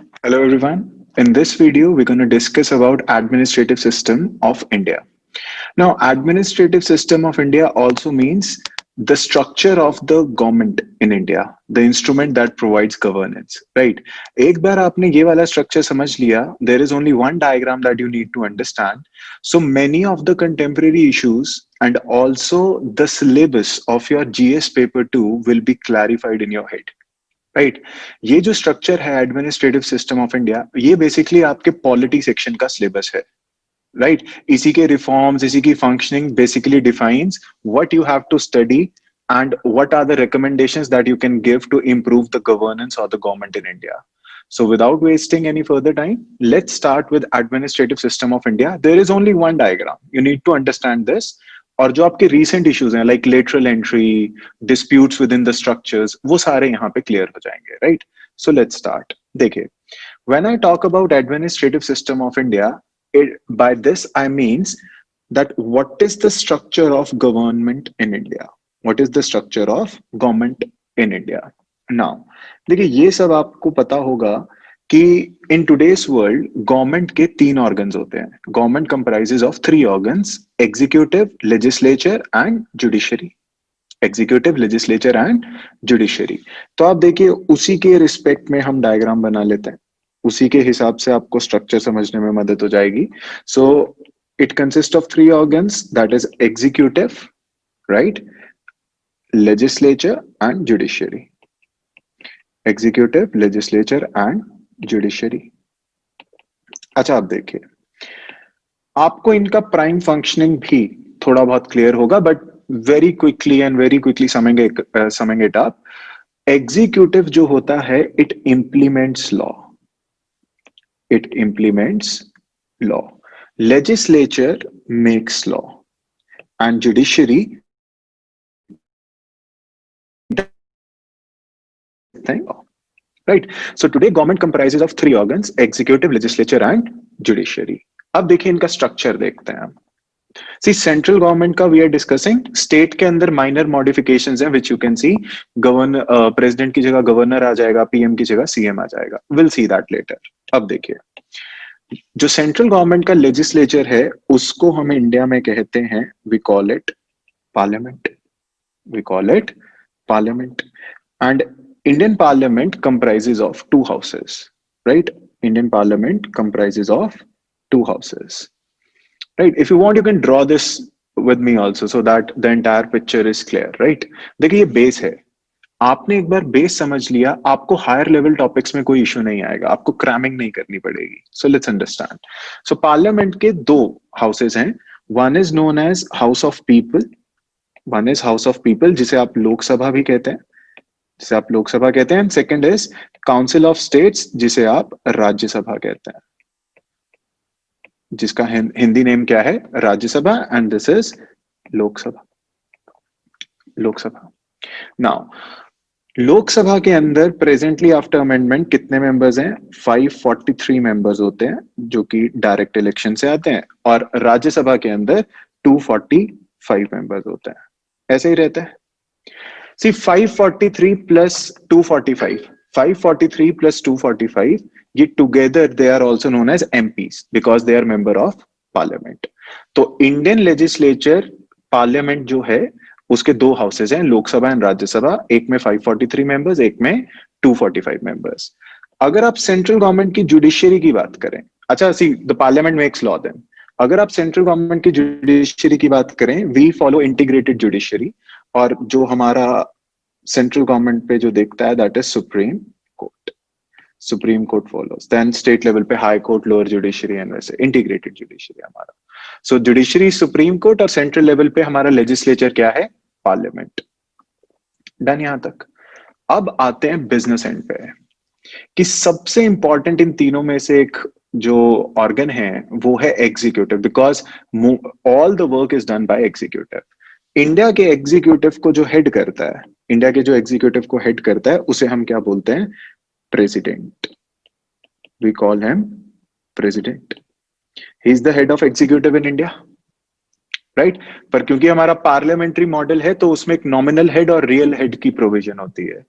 Hello everyone. In this video, we're going to discuss about administrative system of India. Now, administrative system of India also means the structure of the government in India, the instrument that provides governance, right? एक बार आपने ये वाला structure समझ लिया, there is only one diagram that you need to understand. So many of the contemporary issues and also the syllabus of your GS paper 2 will be clarified in your head. Right ये जो structure है administrative system of India ये basically आपके polity section का syllabus है right इसी के reforms इसी की functioning basically defines what you have to study and what are the recommendations that you can give to improve the governance of the government in India. So without wasting any further time, let's start with administrative system of India. There is only one diagram. You need to understand this. और जो आपके recent issues हैं like lateral entry, disputes within the structures, वो सारे यहाँ पे clear हो जाएंगे, right? So let's start. देखिए, when I talk about administrative system of India, by this I means that what is the structure of government in India? What is the structure of government in India? Now, देखिए ये सब आपको पता होगा कि in today's world government के तीन organs होते हैं. Government comprises of three organs: executive, legislature and judiciary. Executive, legislature and judiciary. तो आप देखिए उसी के रिस्पेक्ट में हम डायग्राम बना लेते हैं, उसी के हिसाब से आपको स्ट्रक्चर समझने में मदद हो जाएगी. So it consist of three organs, that is executive, right, legislature and judiciary. Executive, legislature and judiciary. अच्छा आप देखिए आपको इनका प्राइम फंक्शनिंग भी थोड़ा बहुत क्लियर होगा but very quickly summing it up. Executive जो होता है it implements law. It implements law. Legislature makes law and judiciary thing, right? So today government comprises of three organs: executive, legislature and judiciary. अब देखिए इनका structure देखते हैं हम. C central government का वी आर डिस्कसिंग. स्टेट के अंदर minor modifications हैं which you can see. President की जगह गवर्नर आ जाएगा, पीएम की जगह सीएम आ जाएगा. Will see that later. अब देखिए जो सेंट्रल गवर्नमेंट का लेजिस्लेचर है उसको हम इंडिया में कहते हैं, we call it parliament. We call it parliament. And Indian Parliament comprises of two houses, right? Indian Parliament comprises of two houses, right? If you want, you can draw this with me also so that the entire picture is clear, right? देखिए ये base है. आपने एक बार base समझ लिया, आपको higher level topics में कोई इशू नहीं आएगा, आपको क्रैमिंग नहीं करनी पड़ेगी. So let's understand. So parliament के दो हाउसेज हैं. One is known as house of people. One is house of people जिसे आप लोकसभा भी कहते हैं, जिसे आप लोकसभा कहते हैं. Second is council of states जिसे आप राज्यसभा कहते हैं, जिसका हिंदी नेम क्या है? Rajya Sabha. And this is Lok Sabha. Lok Sabha. Now Lok Sabha के अंदर प्रेजेंटली आफ्टर अमेंडमेंट कितने मेंबर्स हैं? 543 मेंबर्स होते हैं जो कि डायरेक्ट इलेक्शन से आते हैं. और राज्यसभा के अंदर 245 मेंबर्स होते हैं. ऐसे ही रहता है. See, 543 plus 245. 543 plus 245, ये together they are also known as MPs because they are member of parliament. तो इंडियन लेजिस्लेचर पार्लियामेंट जो है उसके दो हाउसेज हैं, लोकसभा एंड राज्यसभा. एक में 543 मेंबर्स, एक में 245 मेंबर्स. अगर आप सेंट्रल गवर्नमेंट की जुडिशरी की बात करें, अच्छा see the parliament makes law then. अगर आप सेंट्रल गवर्नमेंट की जुडिशरी की बात करें, वी फॉलो इंटीग्रेटेड जुडिशरी. और जो हमारा सेंट्रल गवर्नमेंट पे जो देखता है that is Supreme Court. Supreme Court follows. Then state level पे high court, lower judiciary and वैसे इंटीग्रेटेड जुडिशरी हमारा. सो जुडिशरी सुप्रीम कोर्ट और सेंट्रल लेवल पे हमारा लेजिस्लेचर क्या है? पार्लियामेंट. डन यहां तक. अब आते हैं बिजनेस एंड पे कि सबसे इंपॉर्टेंट इन तीनों में से एक जो ऑर्गन है वो है executive, because all the work is done by executive. India के एग्जीक्यूटिव को जो हेड करता है, इंडिया के जो एग्जीक्यूटिव को हेड करता है उसे हम क्या बोलते हैं? President. We call him president. He is the head of executive in India, right? पर क्योंकि हमारा पार्लियामेंट्री मॉडल है तो उसमें एक नॉमिनल हेड और रियल हेड की प्रोविजन होती है.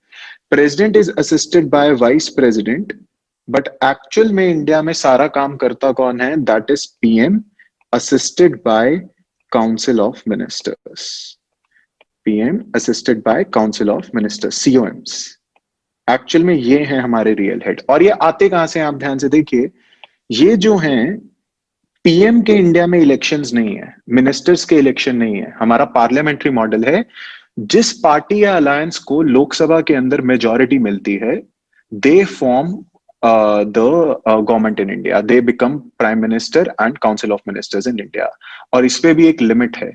President is assisted by vice president but actual में इंडिया में सारा काम करता कौन है? That is PM assisted by council of ministers. PM assisted by council of ministers, CoMs. Actual में ये है हमारे रियल हेड। और ये आते कहां से? आप ध्यान से देखिए, ये जो हैं पीएम के इंडिया में इलेक्शंस नहीं है, मिनिस्टर्स के इलेक्शन नहीं है, हमारा पार्लियामेंट्री मॉडल है। जिस पार्टी या अलायंस को लोकसभा के अंदर मेजॉरिटी मिलती है, they form the government in India, they become prime minister and council of ministers in India. और इस पे भी एक लिमिट है,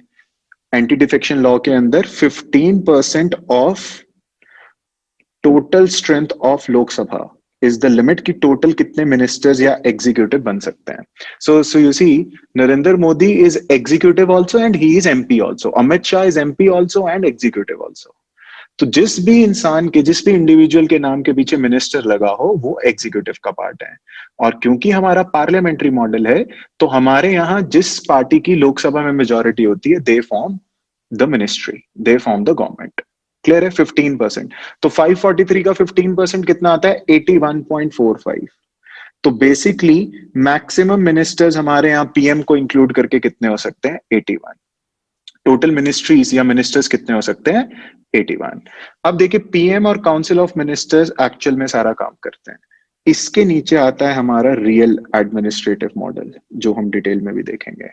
एंटी डिफेक्शन लॉ के अंदर 15% of total strength of Lok Sabha is the limit कि टोटल कितने मिनिस्टर्स या एग्जीक्यूटिव बन सकते हैं। So you see, Narendra Modi is executive also and he is MP also, Amit Shah is MP also and executive also. तो जिस भी इंसान के, जिस भी इंडिविजुअल के नाम के पीछे मिनिस्टर लगा हो, वो एग्जीक्यूटिव का पार्ट है। और क्योंकि हमारा पार्लियामेंट्री मॉडल है, तो हमारे यहाँ जिस पार्टी की लोकसभा में मेजोरिटी होती है, they form the ministry, they form the government. Clear है? 15%। तो 543 का 15% कितना आता है? 81.45। तो बेसिकली मैक्सिमम मिनिस्टर्स हमारे यहाँ पीएम को इंक्लूड करके कितने हो सकते हैं? 81। टोटल मिनिस्ट्रीज या मिनिस्टर्स कितने हो सकते हैं? 81। अब देखिए, पीएम और काउंसिल ऑफ मिनिस्टर्स एक्चुअल में सारा काम करते हैं। इसके नीचे आता है हमारा रियल एडमिनिस्ट्रेटिव मॉडल, जो हम डिटेल में भी देखेंगे।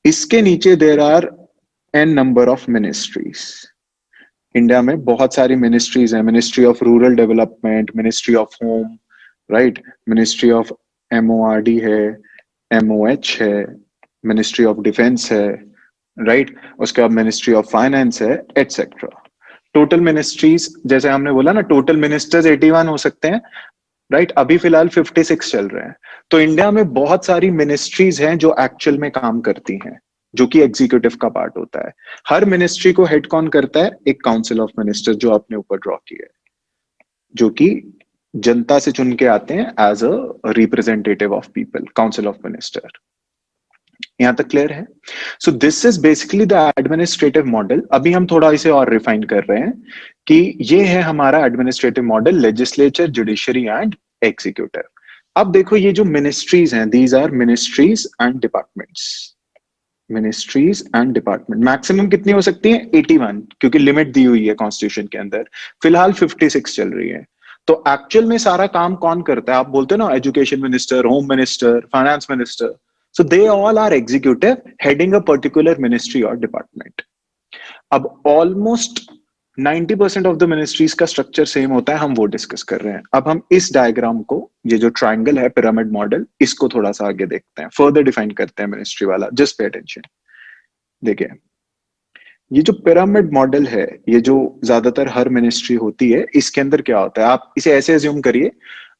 इसके नीचे there are n number of ministries. India में बहुत सारी मिनिस्ट्रीज हैं, ministry of rural development, ministry of home, right, ministry of MoRD है, एमओएच है, मिनिस्ट्री ऑफ डिफेंस है, राइट, उसके बाद मिनिस्ट्री ऑफ फाइनेंस है, एटसेट्रा। टोटल मिनिस्ट्रीज, जैसे हमने बोला ना, टोटल मिनिस्टर्स 81 हो सकते हैं, राइट। अभी फिलहाल 56 चल रहे हैं। तो इंडिया में बहुत सारी मिनिस्ट्रीज हैं जो एक्चुअल में काम करती हैं, जो कि एग्जीक्यूटिव का पार्ट होता है। हर मिनिस्ट्री को हेड कौन करता है? एक काउंसिल ऑफ मिनिस्टर, जो आपने ऊपर ड्रॉ किया है, जो कि जनता से चुन के आते हैं as a representative of people, council of minister. यहां तक क्लियर है? So this is basically the administrative model. अभी हम थोड़ा इसे और रिफाइन कर रहे हैं कि ये है हमारा administrative model, legislature, judiciary and executive. अब देखो, ये जो मिनिस्ट्रीज हैं, these are ministries and departments. Ministries and department maximum कितनी हो सकती है? 81, क्योंकि लिमिट दी हुई है कॉन्स्टिट्यूशन के अंदर। फिलहाल 56 चल रही है। तो एक्चुअल में सारा काम कौन करता है? आप बोलते हो ना, education minister, home minister, finance minister. So they all are executive heading a particular ministry और डिपार्टमेंट। अब ऑलमोस्ट 90% ऑफ द मिनिस्ट्रीज का स्ट्रक्चर सेम होता है, हम वो डिस्कस कर रहे हैं। अब हम इस डायग्राम को, ये जो ट्राइंगल है, पिरामिड मॉडल, इसको थोड़ा सा आगे देखते हैं, फर्दर डिफाइन करते हैं मिनिस्ट्री वाला। Just pay attention. देखिए, ये जो पिरामिड मॉडल है, ये जो ज्यादातर हर मिनिस्ट्री होती है, इसके अंदर क्या होता है? आप इसे ऐसे एज्यूम करिए,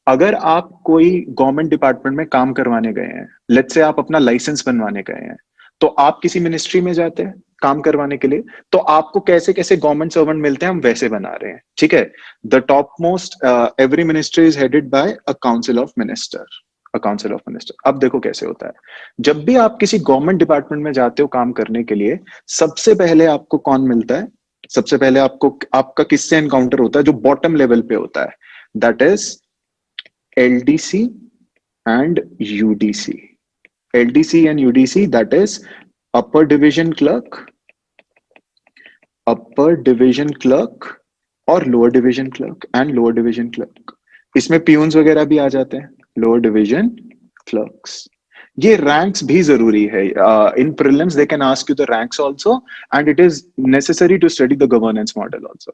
अगर आप कोई गवर्नमेंट डिपार्टमेंट में काम करवाने गए हैं, लेट्स से आप अपना लाइसेंस बनवाने गए हैं, तो आप किसी मिनिस्ट्री में जाते हैं काम करवाने के लिए, तो आपको कैसे कैसे गवर्नमेंट सर्वेंट मिलते हैं, हम वैसे बना रहे हैं, ठीक है। The top most, every ministry is headed by a council of minister, a council of minister. अब देखो कैसे होता है। जब भी आप किसी गवर्नमेंट डिपार्टमेंट में जाते हो काम करने के लिए, सबसे पहले आपको कौन मिलता है? सबसे पहले आपको, आपका किससे एनकाउंटर होता है? जो बॉटम लेवल पे होता है, that is LDC and UDC. LDC and UDC, that is upper division clerk, upper division clerk, और lower division clerk and lower division clerk. इसमें पियून्स वगैरह भी आ जाते हैं, लोअर डिवीजन क्लर्क्स। ये रैंक्स भी जरूरी है। In prelims they can ask you the ranks also, and it is necessary to study the governance model also,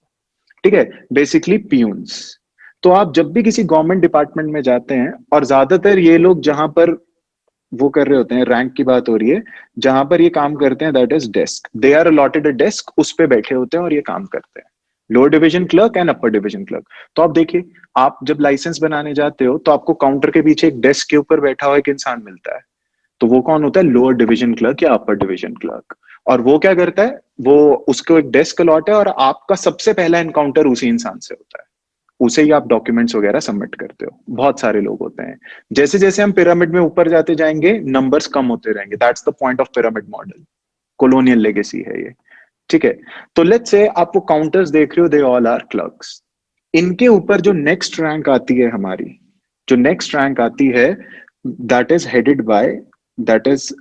ठीक है। Basically peons. तो आप जब भी किसी गवर्नमेंट डिपार्टमेंट में जाते हैं, और ज्यादातर ये लोग जहां पर वो कर रहे होते हैं, रैंक की बात हो रही है, जहां पर ये काम करते हैं, that is desk, they are allotted a desk, उस पे बैठे होते हैं और ये काम करते हैं, lower division clerk and upper division clerk. तो आप देखिए, आप जब लाइसेंस बनाने जाते हो, तो आपको काउंटर के पीछे एक डेस्क के ऊपर बैठा हुआ एक इंसान मिलता है, तो वो कौन होता है? लोअर डिवीजन क्लर्क या अपर डिवीजन क्लर्क। और वो क्या करता है? वो, उसको एक डेस्क अलॉट है, और आपका सबसे पहला एनकाउंटर उसी इंसान से होता है, उसे ही आप डॉक्यूमेंट्स वगैरह सबमिट करते हो। बहुत सारे लोग होते हैं। जैसे जैसे हम पिरामिड में ऊपर जाते जाएंगे, नंबर्स कम होते रहेंगे। That's the point of pyramid model, colonial legacy है ये, ठीक है। तो लेट्स से आप वो काउंटर्स देख रहे हो, दे ऑल आर क्लर्क्स। इनके ऊपर जो नेक्स्ट रैंक आती है हमारी, जो नेक्स्ट रैंक आती है that is headed by, that is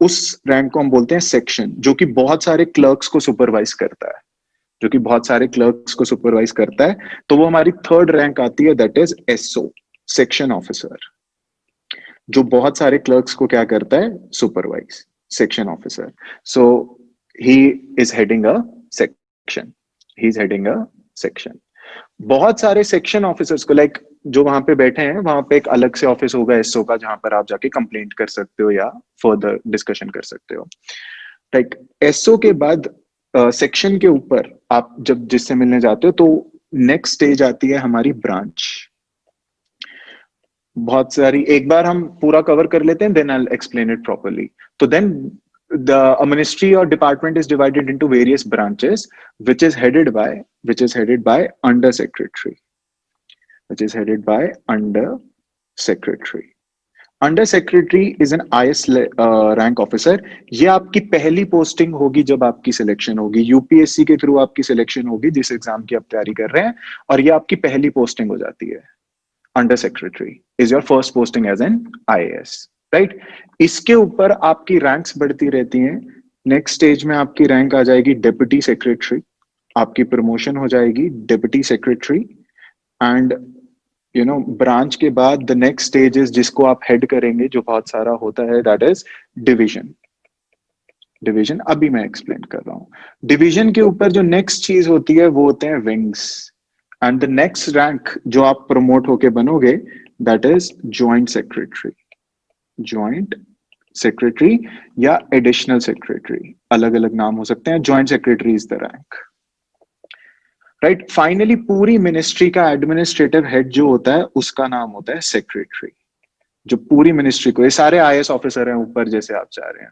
उस रैंक को हम बोलते हैं सेक्शन, जो कि बहुत सारे क्लर्क्स को सुपरवाइज करता है, जो कि बहुत सारे क्लर्क्स को सुपरवाइज करता है। तो वो हमारी थर्ड रैंक आती है, that is SO, section officer, जो बहुत सारे क्लर्क्स को क्या करता है, supervise, section officer. So he is heading a section, he is heading a section. बहुत सारे सेक्शन ऑफिसर्स को, लाइक जो वहां पे बैठे हैं, वहां पे एक अलग से ऑफिस होगा एसओ का, जहां पर आप जाके कंप्लेंट कर सकते हो या फर्दर डिस्कशन कर सकते हो। लाइक एसओ के बाद सेक्शन के ऊपर आप जब जिससे मिलने जाते हो, तो नेक्स्ट स्टेज आती है हमारी ब्रांच। बहुत सारी, एक बार हम पूरा कवर कर लेते हैं, then I explain it properly. तो then the a ministry or department is divided into various branches, which is headed by, which is headed by under secretary, which is headed by under secretary. Under secretary is an IAS rank officer. ये आपकी पहली posting होगी जब आपकी selection होगी, UPSC के through आपकी selection होगी जिस एग्जाम की आप तैयारी कर रहे हैं, और ये आपकी पहली पोस्टिंग हो जाती है। Under secretary is your first posting as an IAS, right. इसके ऊपर आपकी रैंक्स बढ़ती रहती हैं। नेक्स्ट स्टेज में आपकी रैंक आ जाएगी डेप्यूटी सेक्रेटरी, आपकी प्रमोशन हो जाएगी डेप्यूटी सेक्रेटरी। एंड ब्रांच के बाद द नेक्स्ट स्टेज इज, जिसको आप हेड करेंगे, जो बहुत सारा होता है, दैट इज डिवीजन। डिवीजन अभी मैं एक्सप्लेन कर रहा हूं। डिवीजन के ऊपर जो नेक्स्ट चीज होती है वो होते हैं wings. And the next rank जो आप प्रमोट होके बनोगे, that is joint secretary. Joint secretary या एडिशनल सेक्रेटरी, अलग अलग नाम हो सकते हैं। Joint secretary is the rank, right. Finally पूरी मिनिस्ट्री का एडमिनिस्ट्रेटिव हेड जो होता है, उसका नाम होता है सेक्रेटरी। जो पूरी मिनिस्ट्री को, ये सारे आईएएस ऑफिसर हैं ऊपर जैसे आप जा रहे हैं,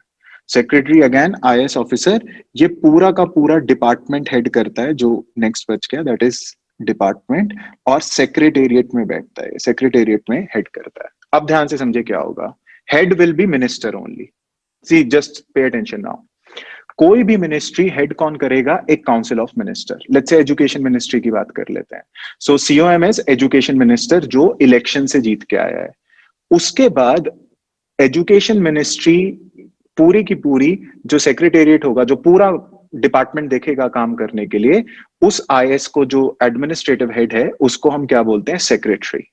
सेक्रेटरी अगेन आईएएस ऑफिसर, ये पूरा का पूरा डिपार्टमेंट हेड करता है। जो नेक्स्ट बच गया, दैट इज डिपार्टमेंट, और सेक्रेटेरिएट में बैठता है, सेक्रेटेरिएट में हेड करता है। अब ध्यान से समझे क्या होगा। Head will be minister only, see just pay attention now. कोई भी मिनिस्ट्री हेड कौन करेगा, एक council of minister. Let's say education ministry की बात कर लेते हैं। So COM is education minister, जो इलेक्शन से जीत के आया है। उसके बाद एजुकेशन मिनिस्ट्री पूरी की पूरी, जो सेक्रेटेरिएट होगा, जो पूरा डिपार्टमेंट देखेगा काम करने के लिए, उस आईएएस को, जो एडमिनिस्ट्रेटिव हेड है, उसको हम क्या बोलते हैं, सेक्रेटरी।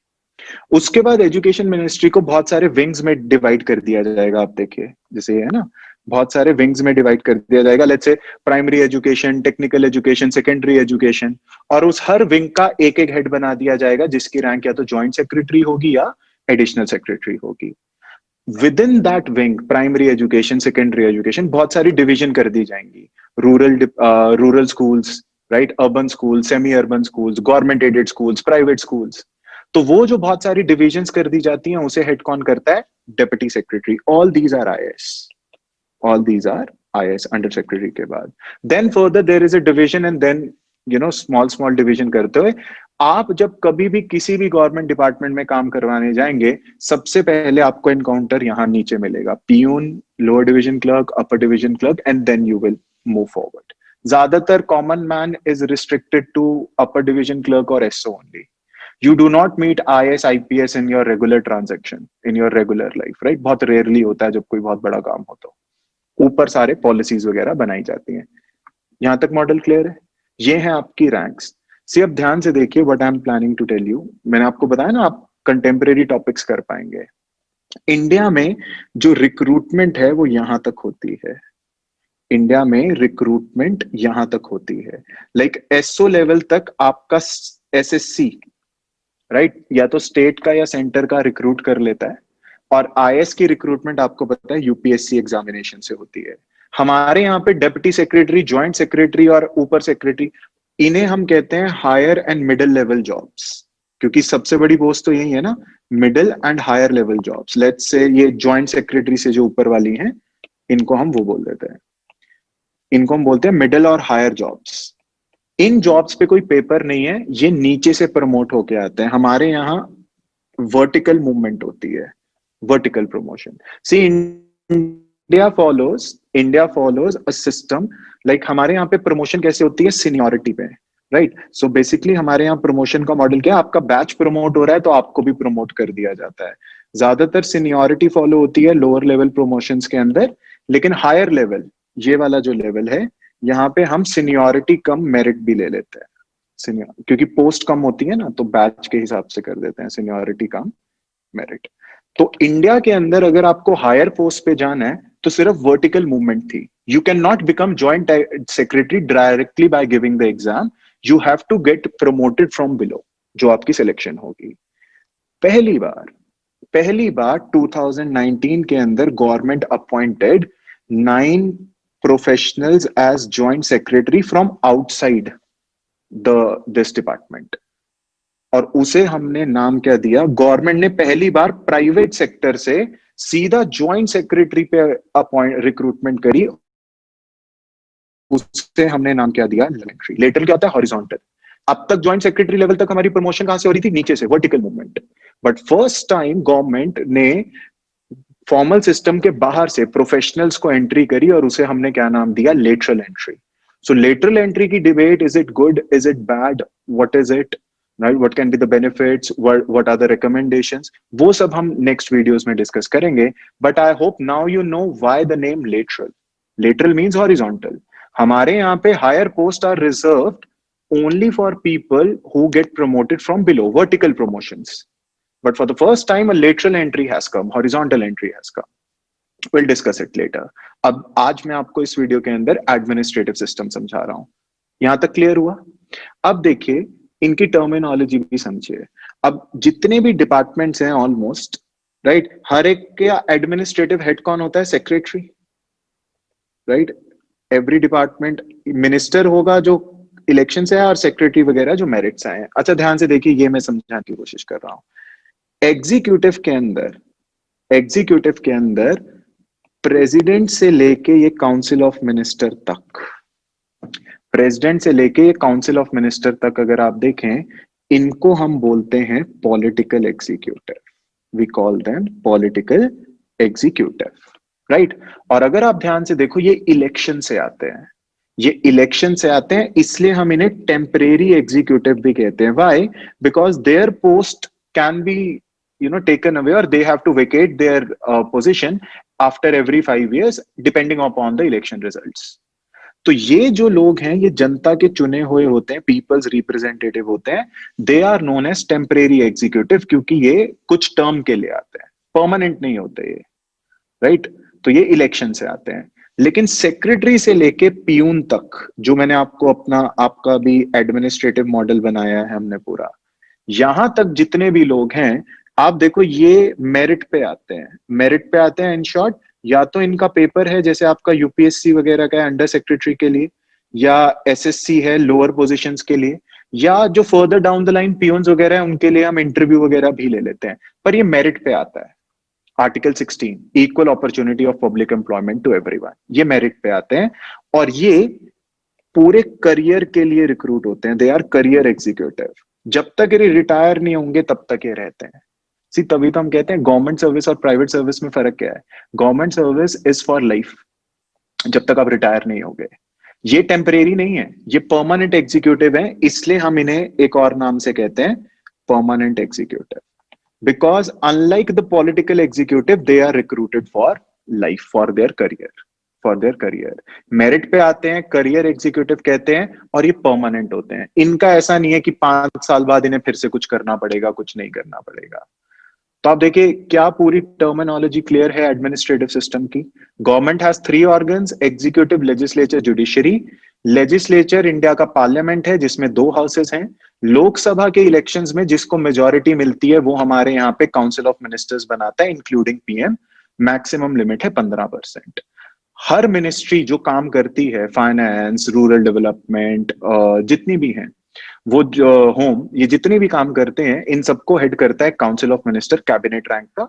उसके बाद एजुकेशन मिनिस्ट्री को बहुत सारे विंग्स में डिवाइड कर दिया जाएगा। आप देखिए जैसे है ना, बहुत सारे विंग्स में डिवाइड कर दिया जाएगा। Let's say primary education, technical education, secondary education, और उस हर विंग का एक एक हेड बना दिया जाएगा, जिसकी रैंक या तो ज्वाइंट सेक्रेटरी होगी या एडिशनल सेक्रेटरी होगी। With in that wing, primary education, secondary education, बहुत सारी डिवीजन कर दी जाएंगी। Rural schools, right, urban schools, semi urban schools, government aided schools, private schools. तो वो जो बहुत सारी डिविजन्स कर दी जाती हैं, उसे हेड कौन करता है, deputy secretary. All these are IAS, all these are IAS under secretary के बाद। Then further there is a division, and then small small division करते हुए, आप जब कभी भी किसी भी गवर्नमेंट डिपार्टमेंट में काम करवाने जाएंगे, सबसे पहले आपको एनकाउंटर यहां नीचे मिलेगा, peon, lower division clerk, upper division clerk, and then you will move forward. ज्यादातर common man is restricted to upper division clerk और SO only. You do not meet IS, IPS in your regular transaction, in your regular life, right? बहुत rarely होता है जब कोई बहुत बड़ा काम हो तो ऊपर सारे पॉलिसीज वगैरह बनाई जाती हैं। यहां तक मॉडल क्लियर है? ये है आपकी रैंक्स। सी अब ध्यान से देखिए what I am planning to tell you. मैंने आपको बताया ना, आप कंटेम्परेरी टॉपिक्स कर पाएंगे। इंडिया में जो रिक्रूटमेंट है वो यहां तक होती है। इंडिया में रिक्रूटमेंट यहां तक होती है। लाइक एसओ लेवल तक आपका एसएससी, राइट, या तो स्टेट का या सेंटर का रिक्रूट कर लेता है, और आईएएस की रिक्रूटमेंट आपको पता है यूपीएससी एग्जामिनेशन से होती है। हमारे यहाँ पे डेप्यूटी सेक्रेटरी, ज्वाइंट सेक्रेटरी और ऊपर सेक्रेटरी, इन्हें हम कहते हैं higher and middle level jobs, क्योंकि सबसे बड़ी पोस्ट तो यही है ना, middle and higher level jobs. Let's say ये ज्वाइंट सेक्रेटरी से जो ऊपर वाली हैं, इनको हम वो बोल देते हैं, इनको हम बोलते हैं मिडिल और हायर जॉब्स। इन जॉब्स पे कोई पेपर नहीं है, ये नीचे से प्रमोट होके आते हैं। हमारे यहाँ वर्टिकल मूवमेंट होती है, vertical promotion. See India follows a system, like हमारे यहाँ पे प्रमोशन कैसे होती है, सीनियोरिटी पे। राइट। सो बेसिकली हमारे यहाँ प्रमोशन का मॉडल क्या है, आपका बैच प्रमोट हो रहा है तो आपको भी प्रमोट कर दिया जाता है। ज्यादातर सीनियरिटी फॉलो होती है लोअर लेवल प्रमोशंस के अंदर, लेकिन हायर लेवल, ये वाला जो लेवल है, यहाँ पे हम सीनियरिटी कम मेरिट भी ले लेते हैं। सीनियर क्योंकि पोस्ट कम होती है ना, तो बैच के हिसाब से कर देते हैं, सीनियरिटी कम मेरिट। तो इंडिया के अंदर अगर आपको हायर पोस्ट पे जाना है तो सिर्फ वर्टिकल मूवमेंट थी। You can not become joint secretary directly by giving the exam, you have to get promoted from below, जो आपकी सिलेक्शन होगी। पहली बार पहली बार 2019 के अंदर government appointed 9 professionals as joint secretary from outside the this department. और उसे हमने नाम क्या दिया, गवर्नमेंट ने पहली बार प्राइवेट सेक्टर से सीधा जॉइंट सेक्रेटरी पे अपॉइंट रिक्रूटमेंट करी, उससे हमने नाम क्या दिया, लेटरल। लेटरल क्या होता है, हॉरिजॉन्टल। अब तक जॉइंट सेक्रेटरी लेवल तक हमारी प्रमोशन कहां से हो रही थी, नीचे से, vertical movement. But first time government ने फॉर्मल सिस्टम के बाहर से प्रोफेशनल्स को एंट्री करी और उसे हमने क्या नाम दिया, lateral entry. So lateral entry की debate, is it good, is it bad, what is it, right, what can be the benefits, what are the recommendations, वो सब हम नेक्स्ट वीडियोस में डिस्कस करेंगे। But I hope now you know why the name lateral. Lateral means horizontal. हमारे यहाँ पे higher post are reserved only for people who get promoted from below, vertical promotions. But for the first time, a lateral entry has come, horizontal entry has come. We'll discuss it later. अब आज मैं आपको इस video के अंदर administrative system समझा रहा हूं। यहां तक क्लियर हुआ? अब देखिए, इनकी टर्मिनोलॉजी भी समझिए। अब जितने भी डिपार्टमेंट्स हैं ऑलमोस्ट, राइट, हर एक का एडमिनिस्ट्रेटिव हेड कौन होता है, secretary, right. Every department minister होगा जो इलेक्शन से है, और सेक्रेटरी वगैरह जो मेरिट से है। अच्छा ध्यान से देखिए, ये मैं समझाने की कोशिश कर रहा हूं। एग्जीक्यूटिव के अंदर, एग्जीक्यूटिव के अंदर प्रेसिडेंट से लेके ये काउंसिल ऑफ मिनिस्टर तक, प्रेसिडेंट से लेके ये काउंसिल ऑफ मिनिस्टर तक अगर आप देखें, इनको हम बोलते हैं political executive. We call them political executive, right. और अगर आप ध्यान से देखो, ये इलेक्शन से आते हैं, ये इलेक्शन से आते हैं, इसलिए हम इन्हें टेम्परेरी एग्जीक्यूटिव भी कहते हैं। Why? Because there post can be taken away, or they have to vacate their position after every 5 years depending upon the election results. तो ये जो लोग हैं, ये जनता के चुने हुए होते हैं, पीपल्स रिप्रेजेंटेटिव होते हैं। They are known as temporary executive, क्योंकि ये कुछ टर्म के लिए आते हैं, परमानेंट नहीं होते ये, राइट। तो ये इलेक्शन से आते हैं। लेकिन सेक्रेटरी से लेके पियून तक, जो मैंने आपको अपना आपका भी एडमिनिस्ट्रेटिव मॉडल बनाया है हमने पूरा, यहां तक जितने भी लोग हैं, आप देखो ये मेरिट पे आते हैं, मेरिट पे आते हैं। इन शॉर्ट, या तो इनका पेपर है, जैसे आपका यूपीएससी वगैरह का है अंडर सेक्रेटरी के लिए, या एसएससी है लोअर पोजीशंस के लिए, या जो फर्दर डाउन द लाइन पियून्स वगैरह है उनके लिए हम इंटरव्यू वगैरह भी ले लेते हैं। पर ये मेरिट पे आता है। Article 16 equal opportunity of public employment to everyone, ये मेरिट पे आते हैं। और ये पूरे करियर के लिए रिक्रूट होते हैं, दे आर करियर एग्जीक्यूटिव। जब तक ये रिटायर नहीं होंगे तब तक ये रहते हैं। सी, तभी तो हम कहते हैं गवर्नमेंट सर्विस और प्राइवेट सर्विस में फर्क क्या है। Government service is for life, जब तक आप रिटायर नहीं होगे। ये टेम्परेरी नहीं है, ये परमानेंट एग्जीक्यूटिव है, इसलिए हम इन्हें एक और नाम से कहते हैं, permanent executive. Because unlike the political executive, they are recruited for life, for their career, for their career. Merit पे आते हैं, करियर एग्जीक्यूटिव कहते हैं, और ये परमानेंट होते हैं। इनका ऐसा नहीं है कि 5 साल बाद इन्हें फिर से कुछ करना पड़ेगा, कुछ नहीं करना पड़ेगा। तो आप देखिए, क्या पूरी टर्मिनोलॉजी क्लियर है एडमिनिस्ट्रेटिव सिस्टम की। Government has 3 organs, executive, legislature, judiciary. Legislature India का पार्लियामेंट है, जिसमें 2 हाउसेस हैं। लोकसभा के इलेक्शंस में जिसको मेजोरिटी मिलती है, वो हमारे यहाँ पे काउंसिल ऑफ मिनिस्टर्स बनाता है, इंक्लूडिंग पीएम। मैक्सिमम लिमिट है 15%। हर मिनिस्ट्री जो काम करती है, फाइनेंस, रूरल डेवलपमेंट, जितनी भी हैं, वो जो होम, ये जितने भी काम करते हैं, इन सबको हेड करता है council of minister, cabinet rank का।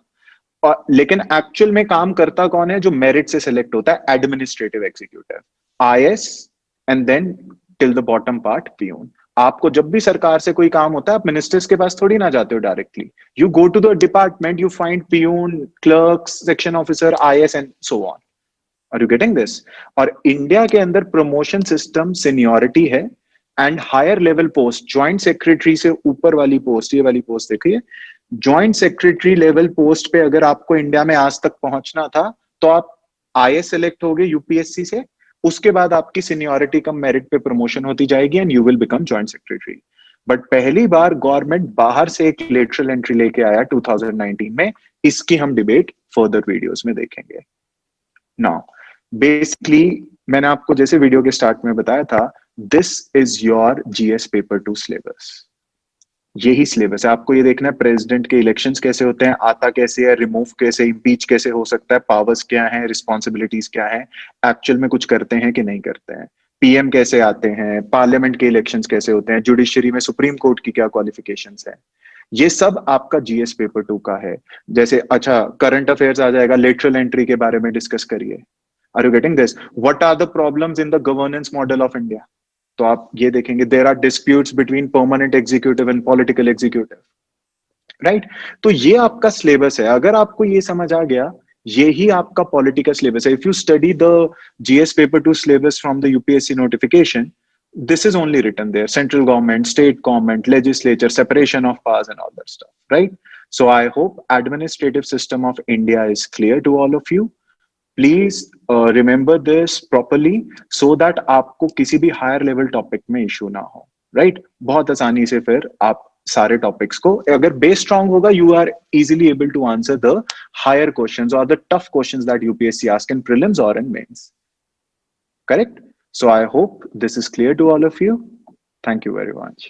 और लेकिन एक्चुअल में काम करता कौन है, जो मेरिट से सिलेक्ट होता है, administrative executive, IAS, and then till the bottom part peon. आपको जब भी सरकार से कोई काम होता है, आप मिनिस्टर्स के पास थोड़ी ना जाते हो directly, you go to the department, you find peon, clerk, section officer, IAS and so on. Are you getting this? और इंडिया के अंदर प्रमोशन सिस्टम सीनियरिटी है, and higher level post, joint secretary से ऊपर वाली पोस्ट, ये वाली post देखिए, ज्वाइंट सेक्रेटरी लेवल पोस्ट पे अगर आपको इंडिया में आज तक पहुंचना था तो आप आईएएस सेलेक्ट हो गए यूपीएससी से, उसके बाद आपकी सीनियरिटी कम मेरिट पे प्रमोशन होती जाएगी and you will become joint secretary. But पहली बार गवर्नमेंट बाहर से एक लेटरल एंट्री लेके आया 2019 में, इसकी हम डिबेट फर्दर वीडियोस में देखेंगे। नाउ बेसिकली मैंने आपको जैसे वीडियो के स्टार्ट में बताया था, this is your GS paper 2 syllabus. यही सिलेबस है। आपको ये देखना है प्रेसिडेंट के इलेक्शंस कैसे होते हैं, आता कैसे है, रिमूव कैसे, इम्पीच कैसे हो सकता है, पावर्स क्या है, रिस्पॉन्सिबिलिटीज क्या है, एक्चुअल में कुछ करते हैं कि नहीं करते हैं, पीएम कैसे आते हैं, पार्लियामेंट के इलेक्शंस कैसे होते हैं, जुडिशरी में सुप्रीम कोर्ट की क्या क्वालिफिकेशंस है, ये सब आपका जीएस पेपर 2 का है। जैसे अच्छा करंट अफेयर्स आ जाएगा, लेटरल एंट्री के बारे में डिस्कस करिए। Are you getting this? What are the problems in the governance model of India? तो आप ये देखेंगे, there are disputes between permanent executive and political executive, right? तो ये आपका सिलेबस है। अगर आपको ये समझ आ गया, ये ही आपका पॉलिटिकल सिलेबस है। If you study the GS paper 2 syllabus from the UPSC notification, this is only written there: central government, state government, legislature, separation of powers and all that stuff, right? So I hope administrative system of India is clear to all of you. Please remember this properly so that आपको किसी भी higher level topic में issue ना हो, right? बहुत आसानी से फिर आप सारे टॉपिक्स को, अगर बेस स्ट्रांग होगा, you are easily able to answer the higher questions और the tough questions that UPSC ask in prelims और in mains, correct? So I hope this is clear to all of you. Thank you very much.